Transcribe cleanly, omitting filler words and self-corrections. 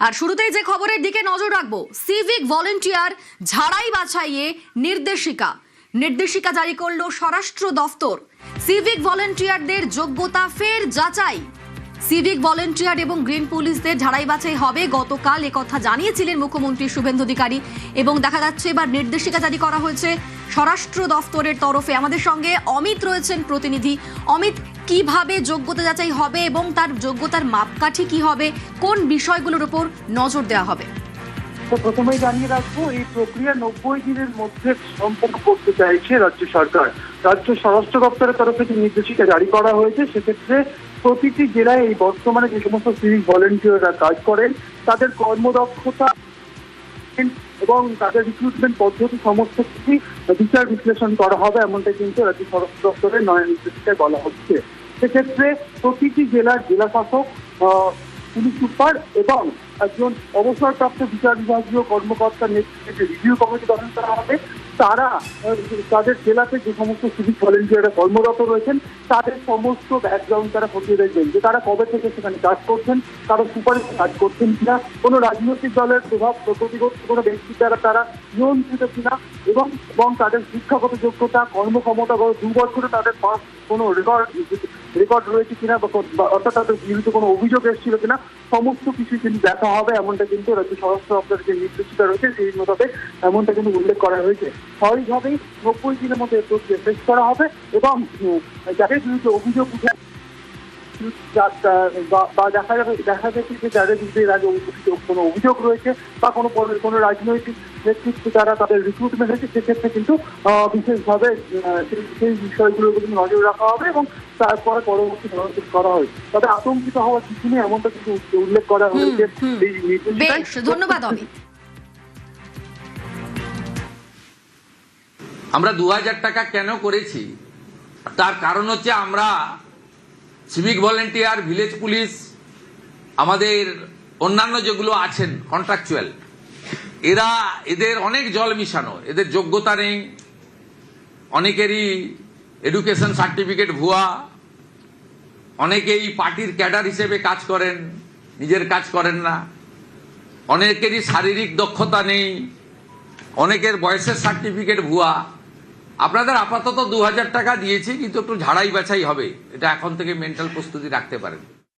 আর শুরুতেই যে খবরের দিকে নজর রাখবো, সিভিক ভলেন্টিয়ার ঝাড়াই বাছাইয়ে নির্দেশিকা জারি করলো স্বরাষ্ট্র দফতর। সিভিক ভলেন্টিয়ারদের যোগ্যতা ফের যাচাই। সিভিক ভলেন্টিয়ার এবং গ্রিন পুলিশদের ঝাড়াই বাছাই হবে। গতকাল একথা জানিয়েছিলেন মুখ্যমন্ত্রী শুভেন্দু অধিকারী এবং দেখা যাচ্ছে এবার নির্দেশিকা জারি করা হয়েছে স্বরাষ্ট্র দফতরের তরফে। আমাদের সঙ্গে অমিত রয়েছেন প্রতিনিধি। অমিত, কিভাবে যোগ্যতা যাচাই হবে এবং তার যোগ্যতার মাপকাঠি কি হবে, কোন বিষয়গুলোর উপর নজর দেওয়া হবে? তো প্রথমেই জানিয়ে রাখবো, এই প্রক্রিয়া 90 দিনের মধ্যে সম্পন্ন করতে চাইছে রাজ্য সরকার। রাজ্য স্বরাষ্ট্র দপ্তরের তরফে যে নির্দেশিকা জারি করা হয়েছে, সেক্ষেত্রে প্রতিটি জেলায় এই বর্তমানে যে সমস্ত সিভিক ভলেন্টিয়াররা কাজ করেন তাদের কর্মদক্ষতা এবং তাদের রিক্রুটমেন্ট পদ্ধতি সমস্ত কিছু বিচার বিশ্লেষণ করা হবে, এমনটা কিন্তু রাজ্য স্বরাষ্ট্র দপ্তরের নয়া নির্দেশিকায় বলা হচ্ছে। সেক্ষেত্রে প্রতিটি জেলার জেলা শাসক, পুলিশ সুপার এবং একজন অবসরপ্রাপ্ত বিচার বিভাগীয় কর্মকর্তার নেতৃত্বে রিভিউ কমিটি গঠন করা হবে। তারা তাদের জেলাতে যে সমস্ত সিভিক ভলেন্টিয়াররা কর্মরত রয়েছেন তাদের সমস্ত ব্যাকগ্রাউন্ড তারা খতিয়ে দেখবেন, যে তারা কবে থেকে সেখানে কাজ করছেন, কারো সুপারিশে কাজ করছেন কিনা, কোনো রাজনৈতিক দলের প্রভাব প্রতিপক্ষ কোনো ব্যক্তির দ্বারা তারা নিয়ন্ত্রিত কিনা, এবং তাদের শিক্ষাগত যোগ্যতা, কর্মক্ষমতা 2 বছরে তাদের কোনো রেকর্ড রয়েছে কিনা, অর্থাৎ তাদের বিরুদ্ধে কোনো অভিযোগ এসেছিল কিনা, সমস্ত কিছু কিন্তু দেখা হবে, এমনটা কিন্তু রাজ্য স্বরাষ্ট্র দপ্তরের যে নির্দেশিকা রয়েছে সেই মোতাবেক এমনটা কিন্তু উল্লেখ করা হয়েছে। স্বাভাবিকভাবেই 90 দিনের মধ্যে প্রক্রিয়া শেষ করা হবে এবং যাদের বিরুদ্ধে অভিযোগ উঠে বা দেখা যাচ্ছে যে যাদের বিরুদ্ধে এর আগে কোনো অভিযোগ রয়েছে বা কোনো রাজনৈতিক নেতৃত্ব দ্বারা তাদের রিক্রুটমেন্ট হয়েছে, সেক্ষেত্রে কিন্তু বিশেষভাবে সেই বিষয়গুলোর উপর নজর রাখা হবে এবং তারপরে পরবর্তী পদক্ষেপ করা হবে। তবে আতঙ্কিত হওয়ার কিছু নেই, এমনটা কিন্তু উল্লেখ করা হয়েছে এই নির্দেশিকায়। ধন্যবাদ অমিত। আমরা 2000 টাকা কেন করেছি তার কারণ হচ্ছে, আমরা সিভিক ভলেন্টিয়ার, ভিলেজ পুলিশ, আমাদের অন্যান্য যেগুলো আছেন কন্ট্রাকচুয়াল, এদের অনেক জল মিশানো, এদের যোগ্যতা নেই, অনেকেরই এডুকেশন সার্টিফিকেট ভুয়া, অনেকেই পার্টির ক্যাডার হিসেবে কাজ করেন, নিজের কাজ করেন না, অনেকেরই শারীরিক দক্ষতা নেই, অনেকের বয়সের সার্টিফিকেট ভুয়া। আপনাদের আপাতত 2000 টাকা দিয়েছি, কিন্তু একটু ঝাড়াই বাছাই হবে, এটা এখন থেকে মেন্টাল প্রস্তুতি রাখতে পারেন।